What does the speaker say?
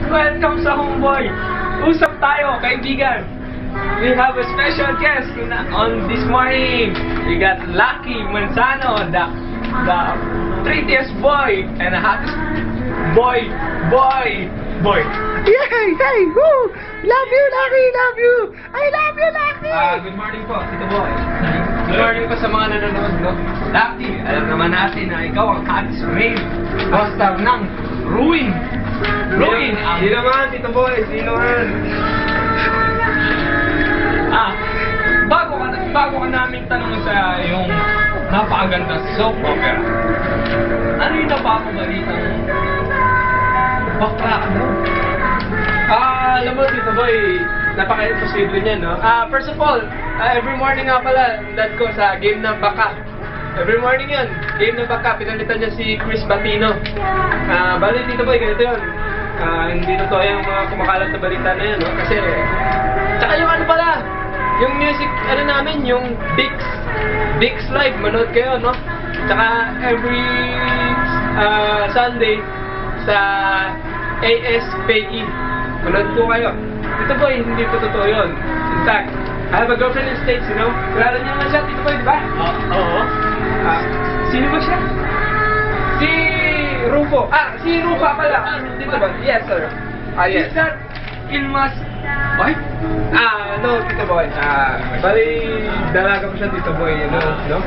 welcome sa Homeboy. Usap tayo, kaibigan. We have a special guest on this morning. We got Lucky Manzano, the prettiest boy and the hottest boy. Yay! Hey! Woo! Love you, Lucky! Love you! I love you, Lucky! Good morning po, Tito Boy. Good morning po sa mga nanonood, no? Lucky, alam naman natin na ikaw ang hottest male roster ng Ruin. Di naman, Tito Boy, di naman. Bago ka namin tanong sa yung napakaganda soap opera, ano yung napapagalitang bakla ka daw? Alam mo, Tito Boy, napaka-imposible niyan, no? First of all, every morning nga pala, dad ko sa game ng baka. Every morning yan, game ng baka, pinalitan niya si Chris Batino. Bali, Tito Boy, ganito yun. Hindi totoo yung mga kumakalat na balita na yan, no? Kasi, tsaka yung ano pala, yung music, ano namin, yung Bix Live, manood kayo, no? Tsaka every Sunday sa ASPE, manood po kayo. Tito Boy, hindi po totoo yun. In fact, I have a girlfriend in the States, you know? Kilala niyo naman siya, Tito Boy, di ba? Oo. Sino ba siya? Si Rufo. Si Rufa pala. Tito Boy, yes sir. Yes. Is that Ilma's wife? No, Tito Boy. Bali, dalaga po siya, Tito Boy, you know? No?